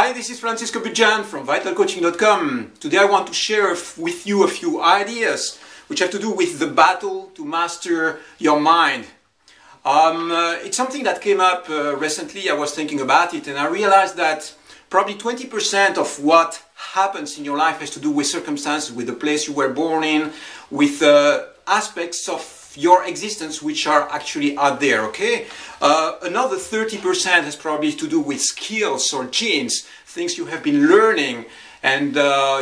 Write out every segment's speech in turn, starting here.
Hi, this is Francisco Bujan from VitalCoaching.com. Today I want to share with you a few ideas which have to do with the battle to master your mind. It's something that came up recently. I was thinking about it and I realized that probably 20% of what happens in your life has to do with circumstances, with the place you were born in, with aspects of your existence which are actually out there, okay? Another 30% has probably to do with skills or genes, things you have been learning, and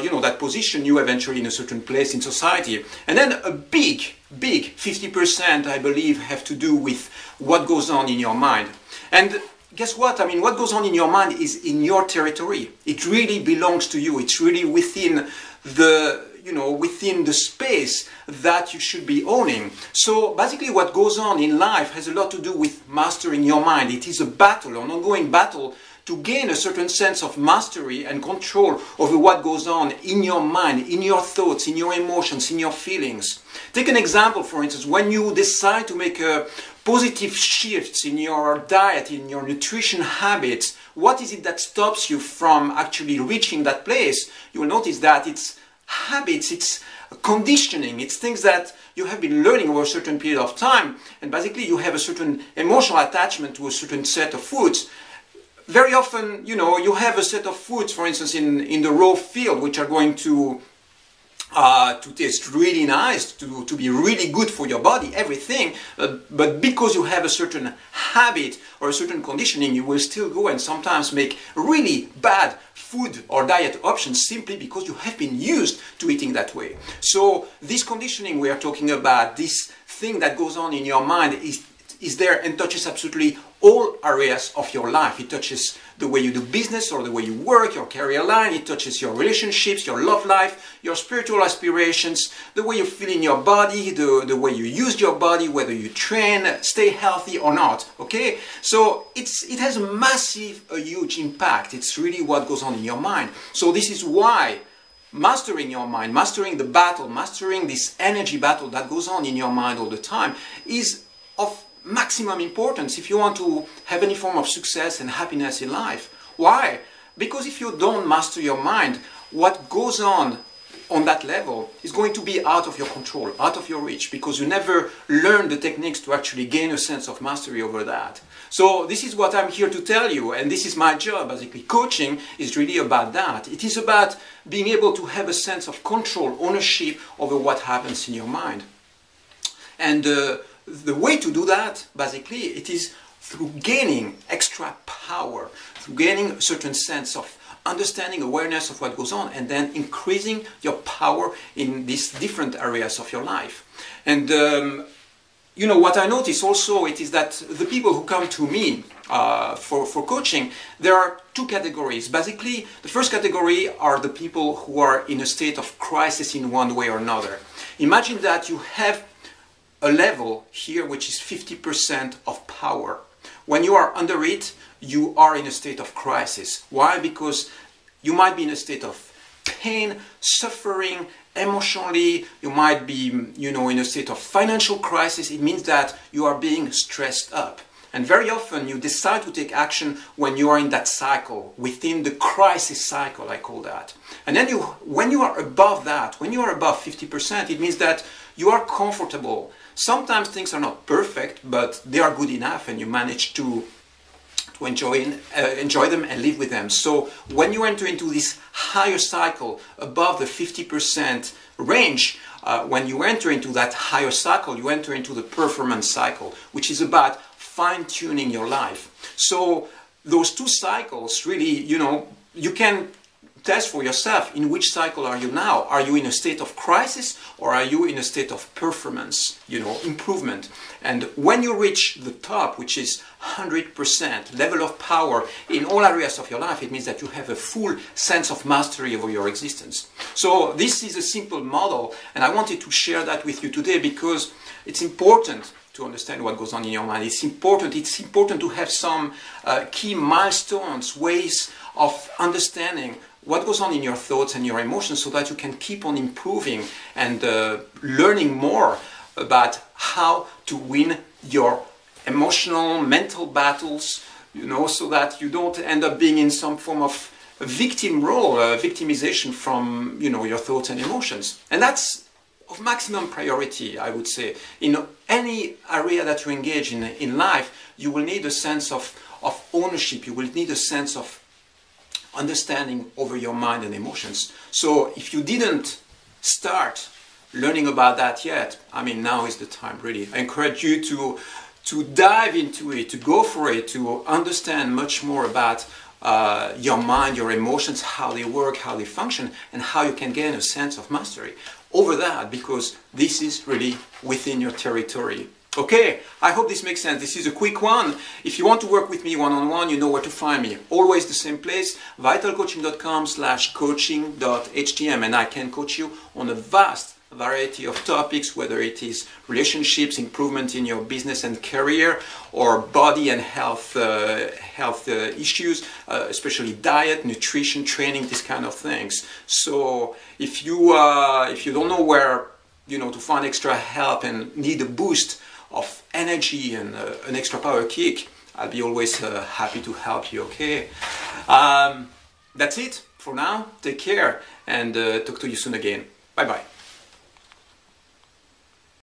you know, that position you eventually in a certain place in society. And then a big 50%, I believe, have to do with what goes on in your mind. And guess what? I mean, what goes on in your mind is in your territory. It really belongs to you. It's really within the, you know, within the space that you should be owning. So basically what goes on in life has a lot to do with mastering your mind. It is a battle, an ongoing battle to gain a certain sense of mastery and control over what goes on in your mind, in your thoughts, in your emotions, in your feelings. Take an example, for instance, when you decide to make a positive shifts in your diet, in your nutrition habits, what is it that stops you from actually reaching that place? You will notice that it's habits, it's conditioning, it's things that you have been learning over a certain period of time, and basically you have a certain emotional attachment to a certain set of foods. Very often, you know, you have a set of foods, for instance, in the raw field, which are going to taste really nice, to be really good for your body, everything, but because you have a certain habit or a certain conditioning, you will still go and sometimes make really bad food or diet options simply because you have been used to eating that way. So this conditioning we are talking about, this thing that goes on in your mind is there and touches absolutely all areas of your life. It touches the way you do business or the way you work, your career line. It touches your relationships, your love life, your spiritual aspirations, the way you feel in your body, the way you use your body, whether you train, stay healthy or not, okay? So it has a huge impact. It's really what goes on in your mind. So this is why mastering your mind, mastering the battle, mastering this energy battle that goes on in your mind all the time is of maximum importance if you want to have any form of success and happiness in life. Why? Because if you don't master your mind, what goes on that level is going to be out of your control, out of your reach, because you never learn the techniques to actually gain a sense of mastery over that. So this is what I'm here to tell you, and this is my job. Basically, coaching is really about that. It is about being able to have a sense of control, ownership over what happens in your mind. And the way to do that, basically, it is through gaining extra power, through gaining a certain sense of understanding, awareness of what goes on, and then increasing your power in these different areas of your life. And you know, what I notice also, it is that the people who come to me for coaching, there are two categories. Basically, the first category are the people who are in a state of crisis in one way or another. Imagine that you have a level here which is 50% of power. When you are under it, you are in a state of crisis. Why? Because you might be in a state of pain, suffering, emotionally, you might be, you know, in a state of financial crisis. It means that you are being stressed up. And very often you decide to take action when you are in that cycle, within the crisis cycle, I call that. And then when you are above that, when you are above 50%, it means that you are comfortable. Sometimes things are not perfect, but they are good enough and you manage to enjoy them and live with them. So when you enter into this higher cycle above the 50% range, when you enter into that higher cycle, you enter into the performance cycle, which is about fine-tuning your life. So those two cycles really, you know, you can test for yourself in which cycle are you now. Are you in a state of crisis or are you in a state of performance, you know, improvement? And when you reach the top, which is 100% level of power in all areas of your life, it means that you have a full sense of mastery over your existence. So this is a simple model, and I wanted to share that with you today because it's important to understand what goes on in your mind. It's important to have some key milestones, ways of understanding what goes on in your thoughts and your emotions so that you can keep on improving and learning more about how to win your emotional, mental battles, you know, so that you don't end up being in some form of victim role, victimization from, you know, your thoughts and emotions. And that's of maximum priority, I would say. In any area that you engage in life, you will need a sense of ownership. You will need a sense of understanding over your mind and emotions. So if you didn't start learning about that yet, I mean, now is the time, really. I encourage you to dive into it, to go for it, to understand much more about your mind, your emotions, how they work, how they function, and how you can gain a sense of mastery over that, because this is really within your territory. Okay, I hope this makes sense. This is a quick one. If you want to work with me one-on-one, you know where to find me. Always the same place, vitalcoaching.com/coaching.htm, and I can coach you on a vast variety of topics, whether it is relationships, improvement in your business and career, or body and health issues, especially diet, nutrition, training, these kind of things. So if you don't know where, you know, to find extra help and need a boost of energy and an extra power kick, I'll be always happy to help you. Okay, that's it for now. Take care, and talk to you soon again. Bye bye.